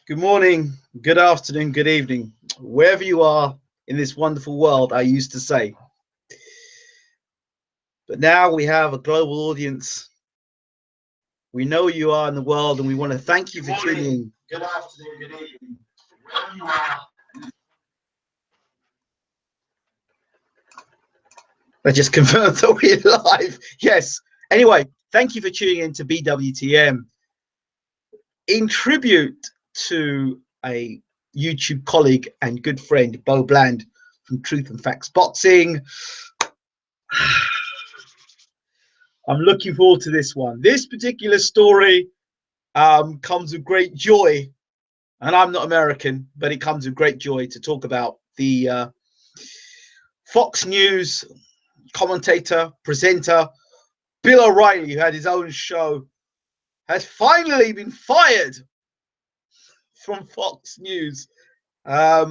Good morning, good afternoon, good evening, wherever you are in this wonderful world, I used to say. But now we have a global audience. We know you are in the world, and we want to thank you for tuning in. Good afternoon, good evening, wherever you are. I just confirmed that we're live. Yes. Anyway, thank you for tuning in to BWTM. In tribute to a YouTube colleague and good friend, Bo Bland from Truth and Facts Boxing. I'm looking forward to this one. This particular story comes with great joy, and I'm not American, but it comes with great joy to talk about the Fox News commentator, presenter, Bill O'Reilly, who had his own show, has finally been fired from Fox News. I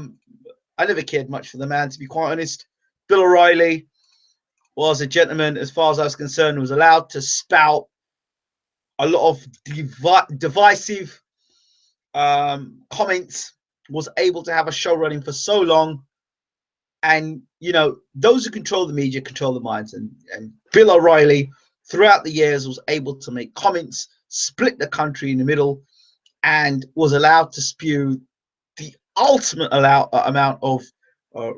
never cared much for the man, to be quite honest. Bill O'Reilly was a gentleman, as far as I was concerned, was allowed to spout a lot of divisive comments, was able to have a show running for so long. And, you know, those who control the media control the minds. And Bill O'Reilly, throughout the years, was able to make comments, split the country in the middle, and was allowed to spew the ultimate amount of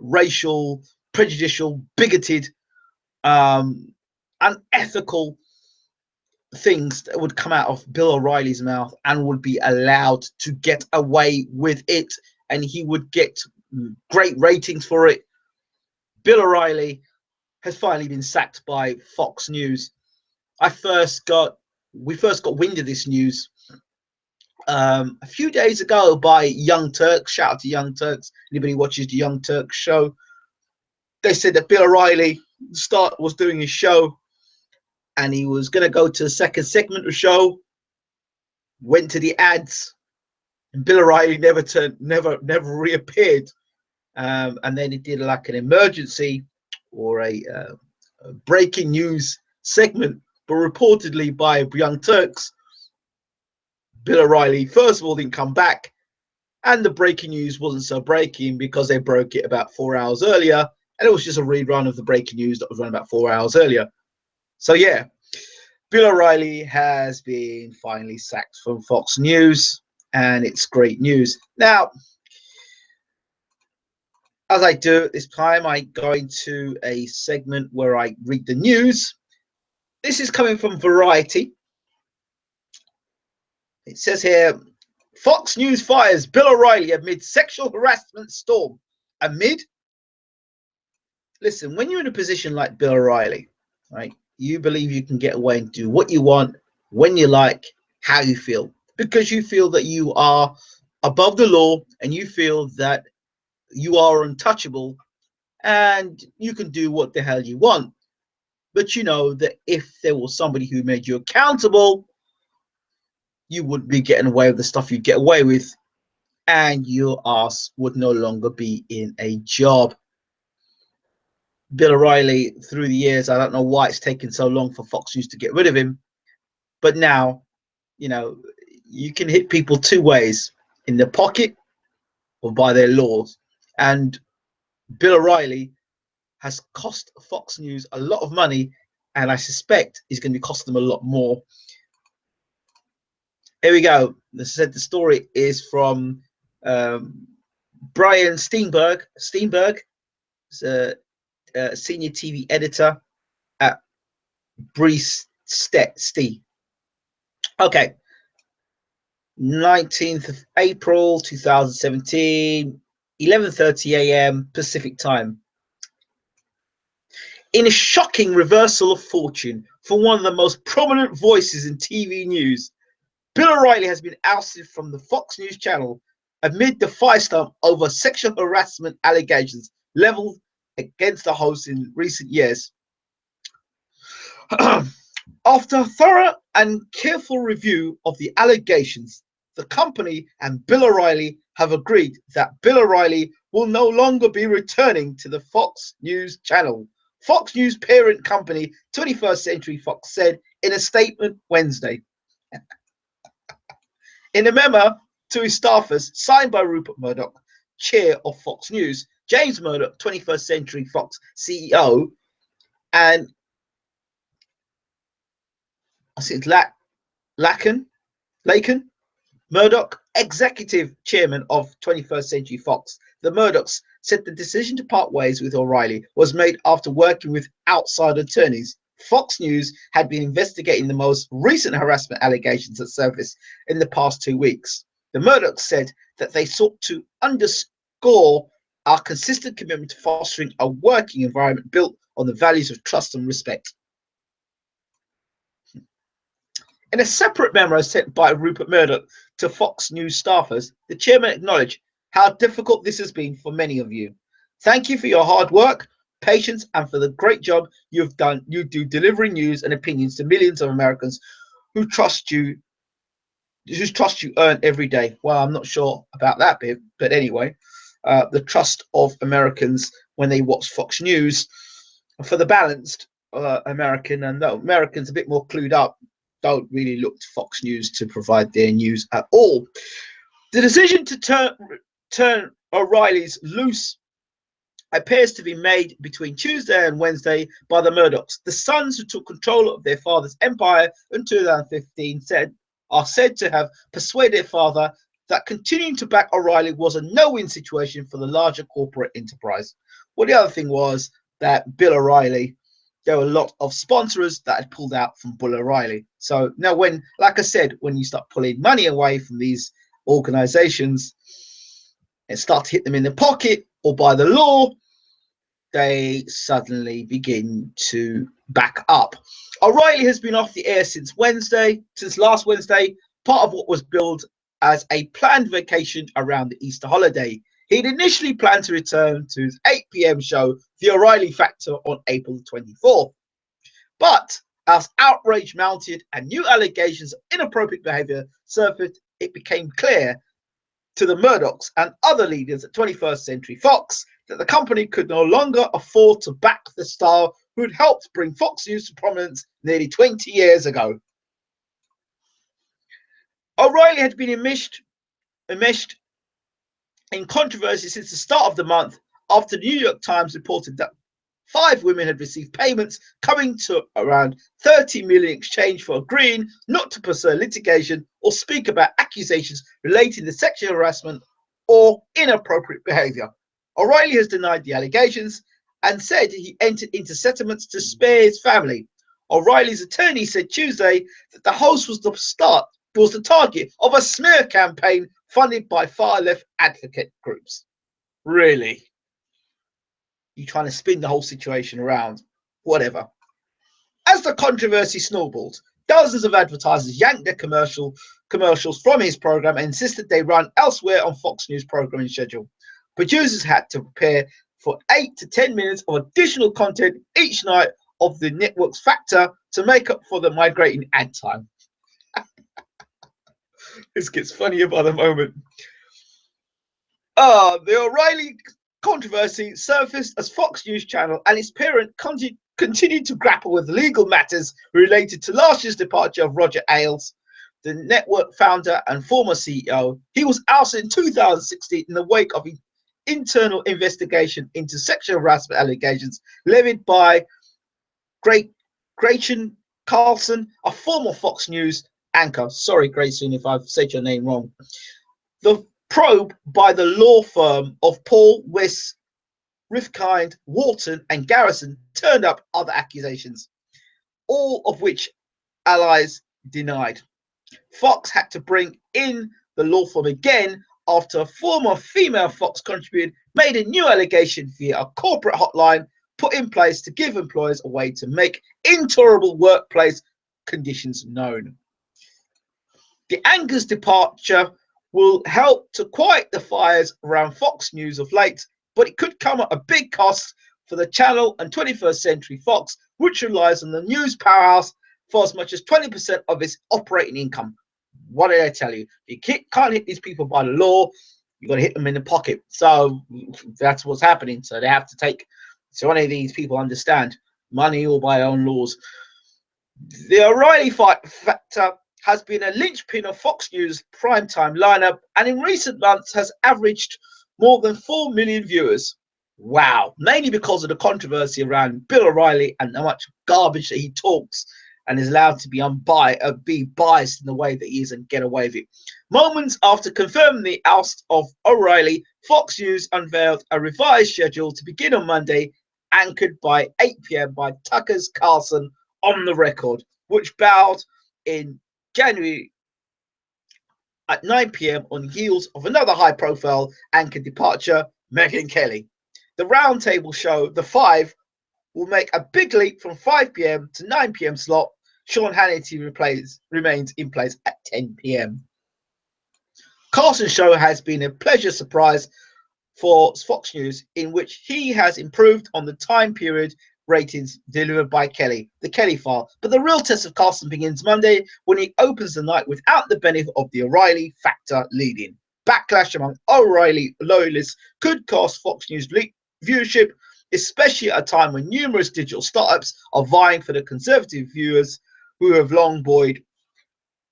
racial, prejudicial, bigoted, unethical things that would come out of Bill O'Reilly's mouth and would be allowed to get away with it, and he would get great ratings for it. Bill O'Reilly has finally been sacked by Fox News. We first got wind of this news a few days ago by Young Turks. Shout out to Young Turks. Anybody watches the Young Turks show? They said that Bill O'Reilly was doing his show, and he was going to go to the second segment of the show. Went to the ads, and Bill O'Reilly never reappeared. And then he did like an emergency or a breaking news segment, but reportedly by Young Turks, Bill O'Reilly first of all didn't come back, and the breaking news wasn't so breaking because they broke it about 4 hours earlier, and it was just a rerun of the breaking news that was run about 4 hours earlier. So yeah, Bill O'Reilly has been finally sacked from Fox News, and it's great news. Now, as I do at this time, I go into a segment where I read the news. This is coming from Variety. It says here, Fox News fires Bill O'Reilly amid sexual harassment storm. Amid? Listen, when you're in a position like Bill O'Reilly, right, you believe you can get away and do what you want, when you like, how you feel, because you feel that you are above the law and you feel that you are untouchable and you can do what the hell you want. But you know that if there was somebody who made you accountable, you wouldn't be getting away with the stuff you get away with, and your ass would no longer be in a job. Bill O'Reilly, through the years, I don't know why it's taken so long for Fox News to get rid of him, but now, you know, you can hit people two ways, in the pocket or by their laws. And Bill O'Reilly has cost Fox News a lot of money, and I suspect he's going to cost them a lot more. Here we go. The story is from Brian Steenberg. Steenberg is a senior TV editor at Breeze Stee. Okay. 19th of April 2017, 11:30 a.m. Pacific time. In a shocking reversal of fortune for one of the most prominent voices in TV news, Bill O'Reilly has been ousted from the Fox News channel amid the firestorm over sexual harassment allegations leveled against the host in recent years. After a thorough and careful review of the allegations, the company and Bill O'Reilly have agreed that Bill O'Reilly will no longer be returning to the Fox News channel. Fox News parent company 21st Century Fox said in a statement Wednesday. In a memo to his staffers, signed by Rupert Murdoch, chair of Fox News, James Murdoch, 21st Century Fox CEO, and I think Laken Murdoch, executive chairman of 21st Century Fox. The Murdochs said the decision to part ways with O'Reilly was made after working with outside attorneys. Fox News had been investigating the most recent harassment allegations that surfaced in the past 2 weeks. The Murdochs said that they sought to underscore our consistent commitment to fostering a working environment built on the values of trust and respect. In a separate memo sent by Rupert Murdoch to Fox News staffers, the chairman acknowledged how difficult this has been for many of you. Thank you for your hard work, patience, and for the great job you do delivering news and opinions to millions of Americans whose trust you earn every day. Well, I'm not sure about that bit, but anyway, the trust of Americans when they watch Fox News. For the balanced American, and the Americans a bit more clued up, don't really look to Fox News to provide their news at all. The decision to turn O'Reilly's loose appears to be made between Tuesday and Wednesday by the Murdochs. The sons, who took control of their father's empire in 2015, are said to have persuaded their father that continuing to back O'Reilly was a no-win situation for the larger corporate enterprise. Well, the other thing was that Bill O'Reilly, there were a lot of sponsors that had pulled out from Bill O'Reilly. So now, when, like I said, when you start pulling money away from these organizations and start to hit them in the pocket or by the law, they suddenly begin to back up. O'Reilly has been off the air since last Wednesday, part of what was billed as a planned vacation around the Easter holiday. He'd initially planned to return to his 8 p.m. show, The O'Reilly Factor, on April 24th. But as outrage mounted and new allegations of inappropriate behavior surfaced, it became clear to the Murdochs and other leaders at 21st Century Fox that the company could no longer afford to back the star who had helped bring Fox News to prominence nearly 20 years ago. O'Reilly had been enmeshed in controversy since the start of the month after the New York Times reported that 5 women had received payments coming to around $30 million in exchange for agreeing not to pursue litigation or speak about accusations relating to sexual harassment or inappropriate behavior. O'Reilly has denied the allegations and said he entered into settlements to spare his family. O'Reilly's attorney said Tuesday that the host was the target of a smear campaign funded by far-left advocate groups. Really? You're trying to spin the whole situation around. Whatever. As the controversy snowballed, dozens of advertisers yanked their commercials from his program and insisted they run elsewhere on Fox News programming schedule. Producers had to prepare for 8 to 10 minutes of additional content each night of the network's factor to make up for the migrating ad time. This gets funnier by the moment. The O'Reilly controversy surfaced as Fox News Channel and its parent continued to grapple with legal matters related to last year's departure of Roger Ailes, the network founder and former CEO. He was ousted in 2016 in the wake of an internal investigation into sexual harassment allegations levied by Gretchen Carlson, a former Fox News anchor. Sorry, Grayson, if I've said your name wrong. The probe by the law firm of Paul, West, Rifkind, Wharton, and Garrison turned up other accusations, all of which allies denied. Fox had to bring in the law firm again after a former female Fox contributor made a new allegation via a corporate hotline put in place to give employers a way to make intolerable workplace conditions known. The anchor's departure will help to quiet the fires around Fox News of late, but it could come at a big cost for the channel and 21st Century Fox, which relies on the news powerhouse for as much as 20% of its operating income. What did I tell you? You can't hit these people by the law. You've got to hit them in the pocket. So that's what's happening. So they have to take, so any of these people understand, money or by own laws. The O'Reilly factor has been a linchpin of Fox News' primetime lineup and in recent months has averaged more than 4 million viewers. Wow, mainly because of the controversy around Bill O'Reilly and how much garbage that he talks and is allowed to be biased in the way that he is and get away with it. Moments after confirming the oust of O'Reilly, Fox News unveiled a revised schedule to begin on Monday, anchored by 8 p.m. by Tucker's Carlson on the Record, which bowed in January at 9 p.m. on heels of another high-profile anchor departure, Megyn Kelly. The roundtable show, The Five, will make a big leap from 5 p.m. to 9 p.m. slot. Sean Hannity remains in place at 10 p.m. Carson's show has been a pleasure surprise for Fox News, in which he has improved on the time period ratings delivered by Kelly, the Kelly File. But the real test of Carson begins Monday when he opens the night without the benefit of the O'Reilly factor leading. Backlash among O'Reilly loyalists could cost Fox News viewership, especially at a time when numerous digital startups are vying for the conservative viewers who have long buoyed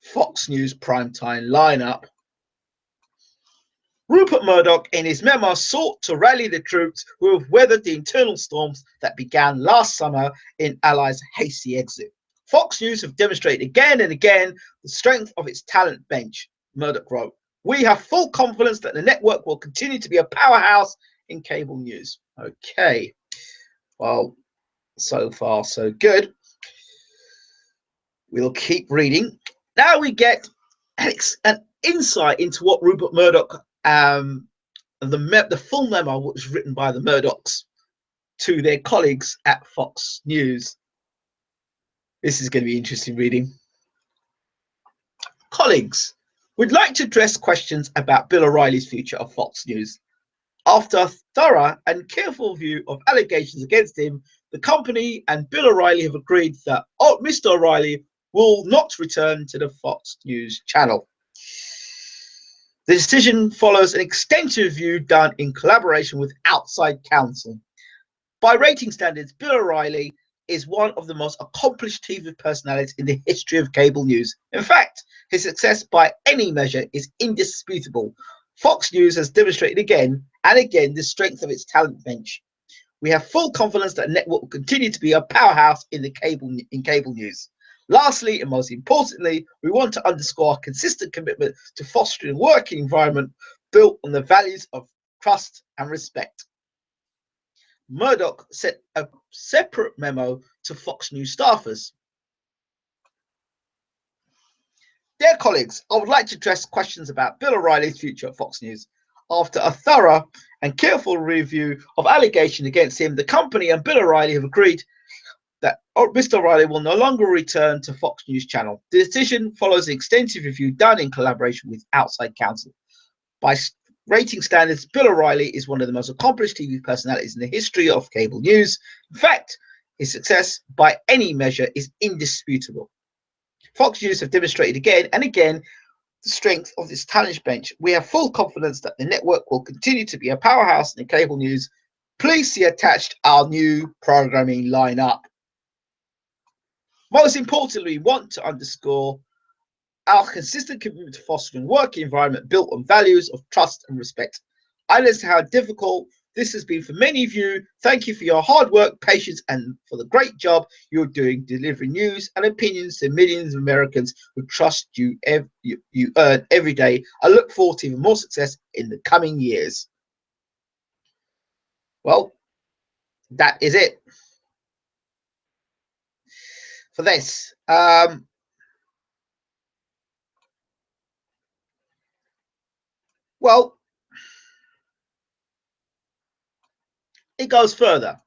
Fox News primetime lineup. Rupert Murdoch, in his memoir, sought to rally the troops who have weathered the internal storms that began last summer in Allies' hasty exit. Fox News have demonstrated again and again the strength of its talent bench, Murdoch wrote. We have full confidence that the network will continue to be a powerhouse in cable news. Okay, well, so far so good. We'll keep reading. Now we get an insight into what Rupert Murdoch, the full memo was written by the Murdochs to their colleagues at Fox News. This is going to be interesting reading. Colleagues, we'd like to address questions about Bill O'Reilly's future of Fox News. After a thorough and careful review of allegations against him, the company and Bill O'Reilly have agreed that Mr. O'Reilly will not return to the Fox News channel. The decision follows an extensive review done in collaboration with outside counsel. By rating standards, Bill O'Reilly is one of the most accomplished TV personalities in the history of cable news. In fact, his success by any measure is indisputable. Fox News has demonstrated again and again the strength of its talent bench. We have full confidence that the network will continue to be a powerhouse in cable news. Lastly, and most importantly, we want to underscore our consistent commitment to fostering a working environment built on the values of trust and respect. Murdoch sent a separate memo to Fox News staffers. Dear colleagues, I would like to address questions about Bill O'Reilly's future at Fox News. After a thorough and careful review of allegations against him, the company and Bill O'Reilly have agreed that Mr. O'Reilly will no longer return to Fox News channel. The decision follows an extensive review done in collaboration with outside counsel. By rating standards, Bill O'Reilly is one of the most accomplished TV personalities in the history of cable news. In fact, his success by any measure is indisputable. Fox News have demonstrated again and again the strength of this talent bench. We have full confidence that the network will continue to be a powerhouse in cable news. Please see attached our new programming lineup. Most importantly, we want to underscore our consistent commitment to fostering a working environment built on values of trust and respect. I understand how difficult this has been for many of you. Thank you for your hard work, patience, and for the great job you're doing delivering news and opinions to millions of Americans who trust you earn every day. I look forward to even more success in the coming years. Well, that is it for this. Well, it goes further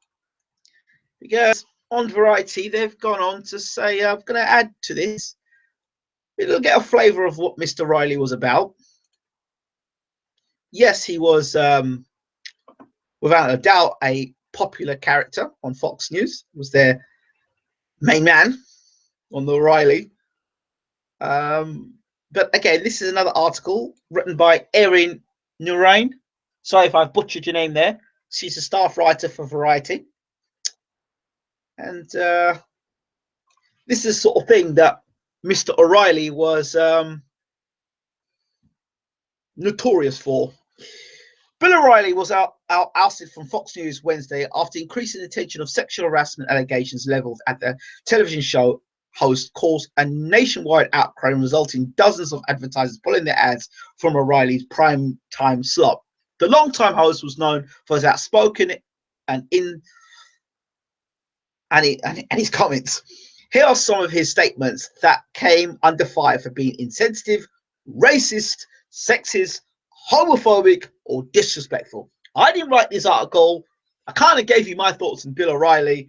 because on Variety they've gone on to say, I'm going to add to this. It'll get a flavour of what Mr. O'Reilly was about. Yes, he was without a doubt a popular character on Fox News. He was their main man on the O'Reilly. But again, this is another article written by Erin Nurain. Sorry if I've butchered your name there. She's a staff writer for Variety. And this is the sort of thing that Mr. O'Reilly was notorious for. Bill O'Reilly was ousted from Fox News Wednesday after increasing attention of sexual harassment allegations leveled at the television show host caused a nationwide outcry, resulting in dozens of advertisers pulling their ads from O'Reilly's prime time slot. The longtime host was known for his outspoken and his comments. Here are some of his statements that came under fire for being insensitive, racist, sexist, homophobic, or disrespectful. I didn't write this article. I kind of gave you my thoughts on Bill O'Reilly.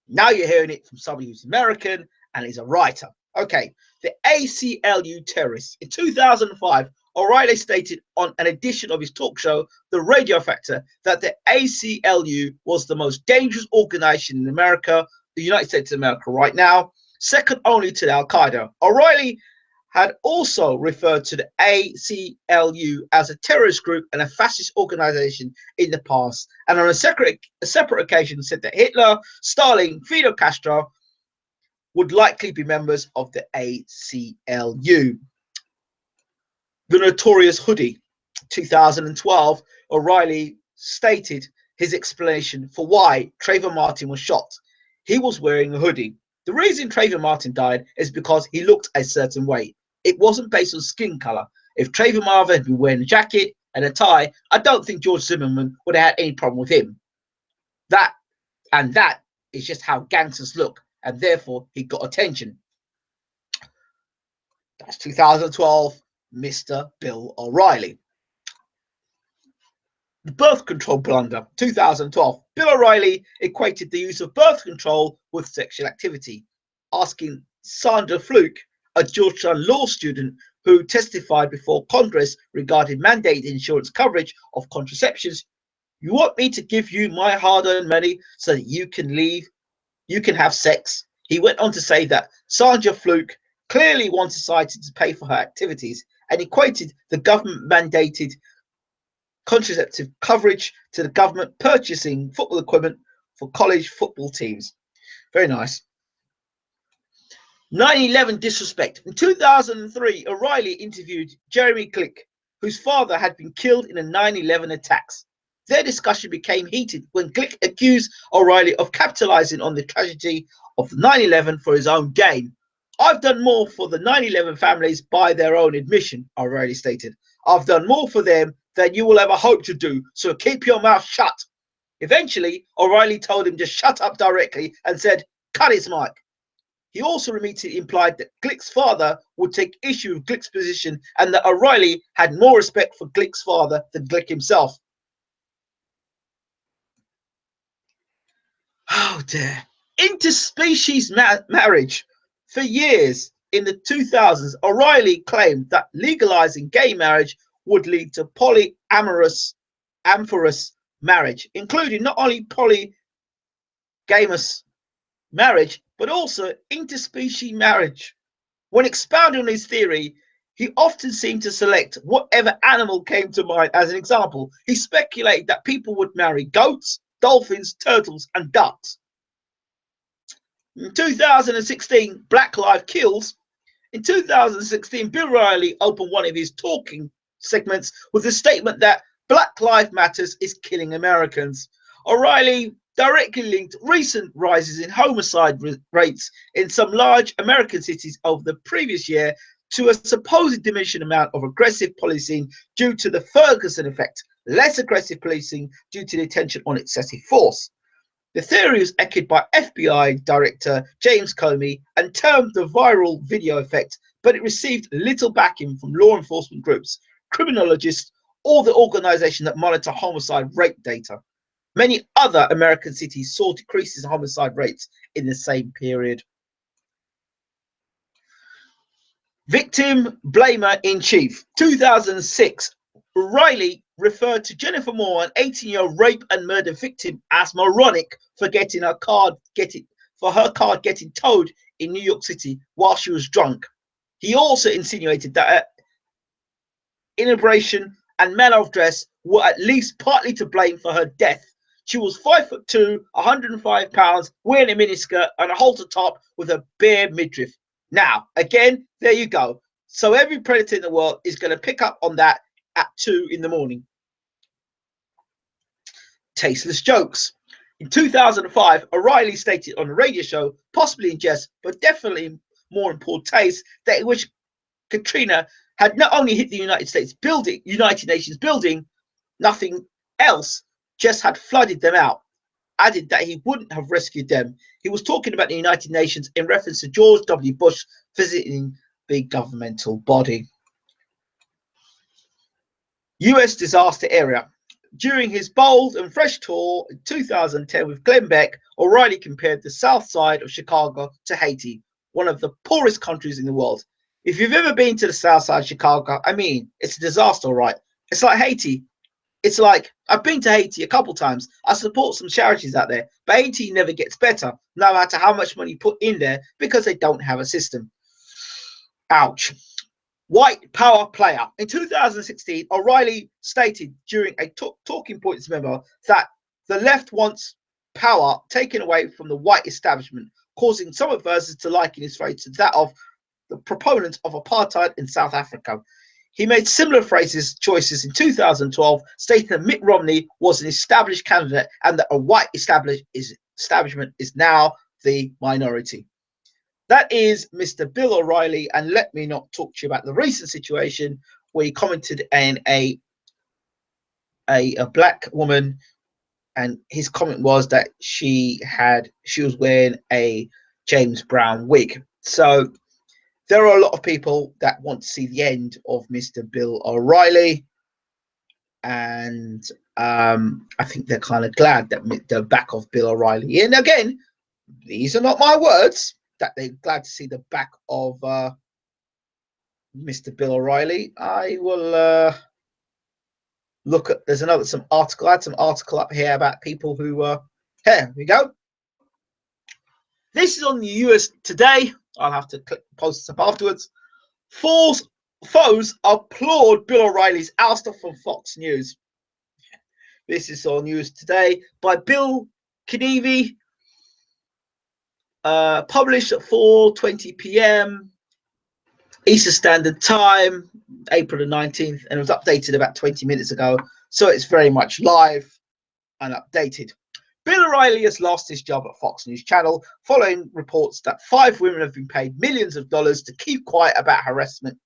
Now you're hearing it from somebody who's American and is a writer. Okay, the ACLU terrorists. In 2005, O'Reilly stated on an edition of his talk show, The Radio Factor, that the ACLU was the most dangerous organization in America, the United States of America right now, second only to Al-Qaeda. O'Reilly had also referred to the ACLU as a terrorist group and a fascist organization in the past, and on a separate occasion said that Hitler, Stalin, Fidel Castro would likely be members of the ACLU. The notorious hoodie. 2012, O'Reilly stated his explanation for why Trayvon Martin was shot. He was wearing a hoodie. The reason Trayvon Martin died is because he looked a certain way. It wasn't based on skin color. If Trayvon Martin had been wearing a jacket and a tie, I don't think George Zimmerman would have had any problem with him. That is just how gangsters look, and therefore he got attention. That's 2012, Mr. Bill O'Reilly. The birth control blunder. 2012, Bill O'Reilly equated the use of birth control with sexual activity, asking Sandra Fluke, a Georgetown law student who testified before Congress regarding mandated insurance coverage of contraceptions, "You want me to give you my hard-earned money so that you can have sex?" He went on to say that Sandra Fluke clearly wanted society to pay for her activities and equated the government mandated contraceptive coverage to the government purchasing football equipment for college football teams. Very nice. 9/11 disrespect. In 2003, O'Reilly interviewed Jeremy Glick, whose father had been killed in the 9/11 attacks. Their discussion became heated when Glick accused O'Reilly of capitalizing on the tragedy of 9/11 for his own gain. "I've done more for the 9/11 families by their own admission," O'Reilly stated. "I've done more for them than you will ever hope to do, so keep your mouth shut." Eventually, O'Reilly told him to shut up directly and said, "Cut his mic." He also immediately implied that Glick's father would take issue with Glick's position and that O'Reilly had more respect for Glick's father than Glick himself. Oh dear. Interspecies marriage. For years in the 2000s, O'Reilly claimed that legalizing gay marriage would lead to polyamorous marriage, including not only polygamous marriage, but also interspecies marriage. When expounding on his theory, he often seemed to select whatever animal came to mind as an example. He speculated that people would marry goats, dolphins, turtles, and ducks. In 2016, Black Lives Kills. In 2016, Bill O'Reilly opened one of his talking segments with a statement that Black Lives Matters is killing Americans. O'Reilly directly linked recent rises in homicide rates in some large American cities over the previous year to a supposed diminishing amount of aggressive policing due to the Ferguson effect, less aggressive policing due to the attention on excessive force. The theory was echoed by FBI Director James Comey and termed the viral video effect, but it received little backing from law enforcement groups, criminologists, or the organization that monitor homicide rate data. Many other American cities saw decreases in homicide rates in the same period. Victim blamer in chief. 2006, O'Reilly referred to Jennifer Moore, an 18-year-old rape and murder victim, as moronic for her car getting towed in New York City while she was drunk. He also insinuated that her inebriation and manner of dress were at least partly to blame for her death. She was 5'2", 105 pounds, wearing a miniskirt and a halter top with a bare midriff. Now, again, there you go. So every predator in the world is going to pick up on that at 2 in the morning. Tasteless jokes. In 2005, O'Reilly stated on a radio show, possibly in jest, but definitely more in poor taste, that in which Katrina had not only hit the United Nations building, nothing else, just had flooded them out. Added that he wouldn't have rescued them. He was talking about the United Nations in reference to George W. Bush visiting the governmental body. US disaster area. During his bold and fresh tour in 2010 with Glenn Beck, O'Reilly compared the south side of Chicago to Haiti, one of the poorest countries in the world. If you've ever been to the south side of Chicago, I mean, it's a disaster, right? It's like Haiti. It's like, I've been to Haiti a couple times. I support some charities out there, but Haiti never gets better, no matter how much money you put in there, because they don't have a system. Ouch. White power player. In 2016, O'Reilly stated during a Talking Points memo that the left wants power taken away from the white establishment, causing some observers to liken his phrase to that of the proponents of apartheid in South Africa. He made similar choices in 2012, stating that Mitt Romney was an established candidate and that a white establishment is now the minority. That is Mr. Bill O'Reilly, and let me not talk to you about the recent situation where he commented on a black woman, and his comment was that she was wearing a James Brown wig. So there are a lot of people that want to see the end of Mr. Bill O'Reilly, and I think they're kind of glad that the back of Bill O'Reilly. And again, these are not my words. That they're glad to see the back of Mr. Bill O'Reilly. I will look at. There's some article. I had some article up here about people who. Here we go. This is on the US Today. I'll have to post this up afterwards. Foes applaud Bill O'Reilly's ouster from Fox News. This is on News Today by Bill Knievi. Published at 4:20 p.m. Eastern Standard Time, April the 19th, and it was updated about 20 minutes ago, so it's very much live and updated. Bill O'Reilly has lost his job at Fox News Channel following reports that 5 women have been paid millions of dollars to keep quiet about harassment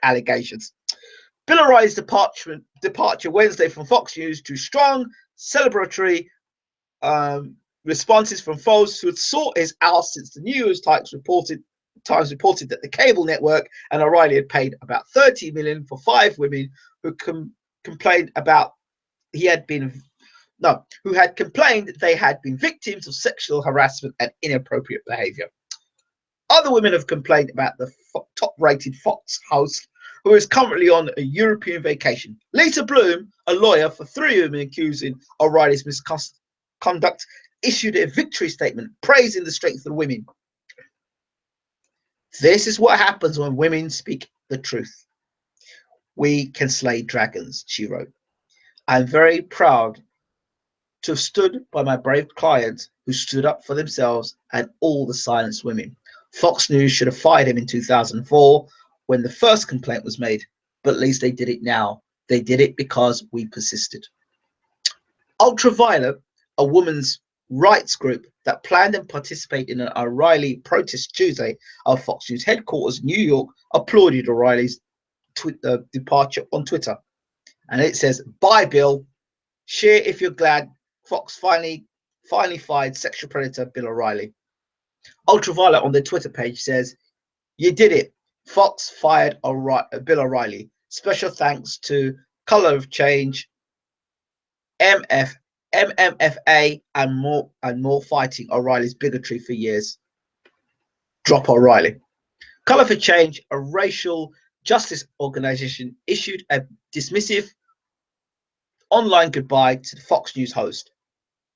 allegations. Bill O'Reilly's departure Wednesday from Fox News to strong celebratory responses from foes who had sought his oust since the New York Times reported that the cable network and O'Reilly had paid about $30 million for 5 women who complained they had been victims of sexual harassment and inappropriate behavior. Other women have complained about the top-rated Fox host who is currently on a European vacation. Lisa Bloom, a lawyer for 3 women accusing O'Reilly's misconduct, issued a victory statement praising the strength of the women. This is what happens when women speak the truth. We can slay dragons, she wrote. I'm very proud to have stood by my brave clients who stood up for themselves and all the silenced women. Fox News should have fired him in 2004 when the first complaint was made, but at least they did it now. They did it because we persisted. Ultraviolet, a woman's rights group that planned and participated in an O'Reilly protest Tuesday at Fox News headquarters in New York, applauded O'Reilly's departure on Twitter. And it says, "Bye, Bill. Share if you're glad Fox finally fired sexual predator Bill O'Reilly." Ultraviolet on their Twitter page says, "You did it. Fox fired Bill O'Reilly. Special thanks to Color of Change, MMFA, and more fighting O'Reilly's bigotry for years. Drop O'Reilly." Color for Change, a racial justice organization, issued a dismissive online goodbye to the Fox News host.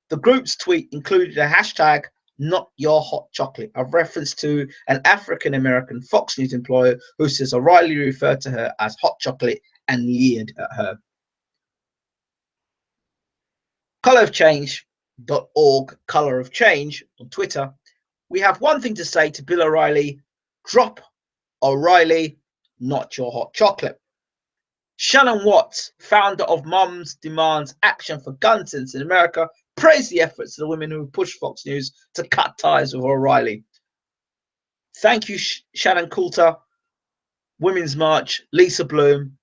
The group's tweet included a hashtag "Not Your Hot Chocolate," a reference to an African-American Fox News employee who says O'Reilly referred to her as hot chocolate and leered at her. Colorofchange.org, Color of Change on Twitter. We have one thing to say to Bill O'Reilly. Drop O'Reilly, not your hot chocolate. Shannon Watts, founder of Mums Demands Action for Gun Sense in America, praised the efforts of the women who pushed Fox News to cut ties with O'Reilly. Thank you, Shannon Coulter, Women's March, Lisa Bloom,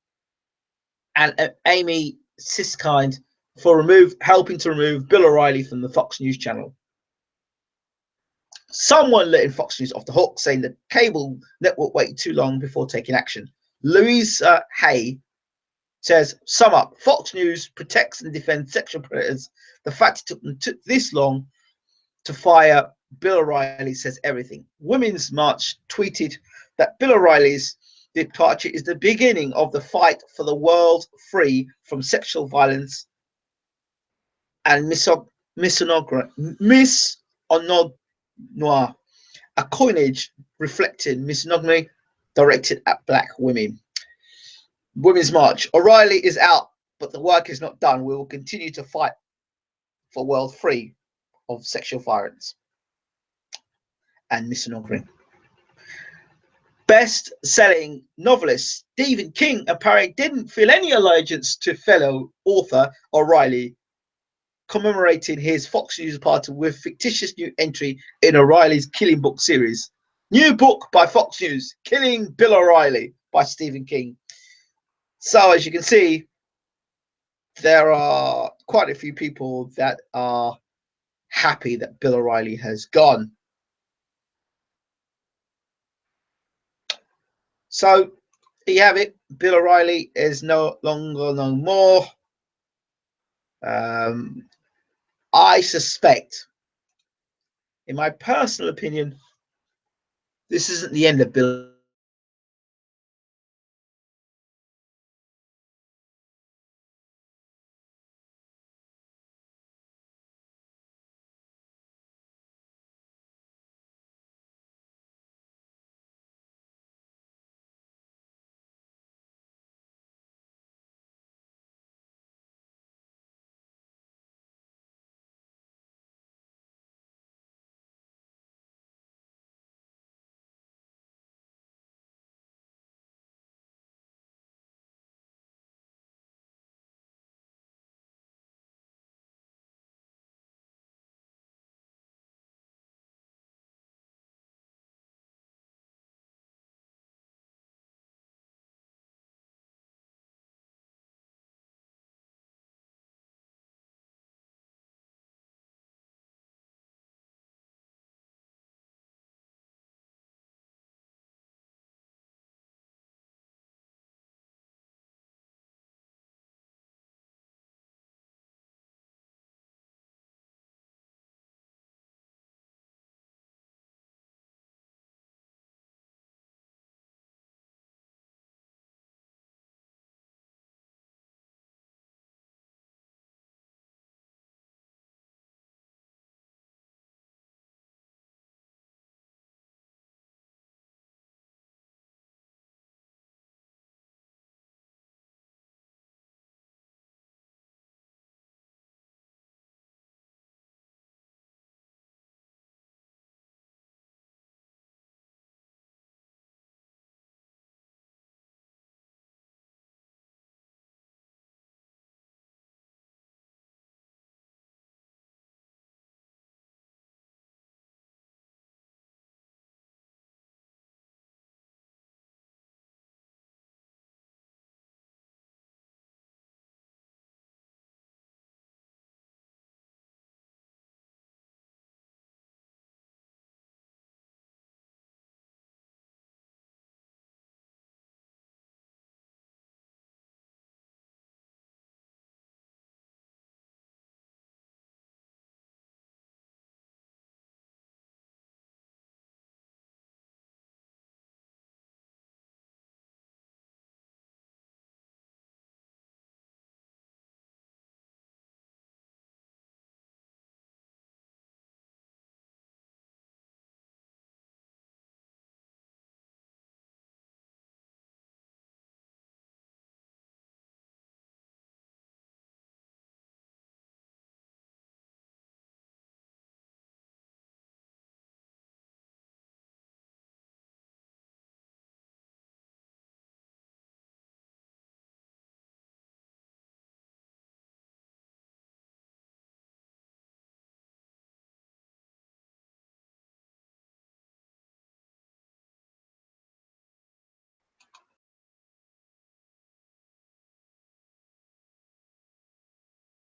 and Amy Siskind for helping to remove Bill O'Reilly from the Fox News channel. Someone letting Fox News off the hook, saying the cable network waited too long before taking action. Louise Hay says, sum up, Fox News protects and defends sexual predators. The fact it took them this long to fire Bill O'Reilly says everything. Women's March tweeted that Bill O'Reilly's departure is the beginning of the fight for the world free from sexual violence and misogyny, a coinage reflecting misogyny directed at black women. Women's March. O'Reilly is out, but the work is not done. We will continue to fight for a world free of sexual violence and misogyny. Best-selling novelist Stephen King apparently didn't feel any allegiance to fellow author O'Reilly, commemorating his Fox News party with fictitious new entry in O'Reilly's Killing Book series. New book by Fox News, Killing Bill O'Reilly by Stephen King. So as you can see, there are quite a few people that are happy that Bill O'Reilly has gone. So there you have it. Bill O'Reilly is no more. I suspect, in my personal opinion, this isn't the end of Bill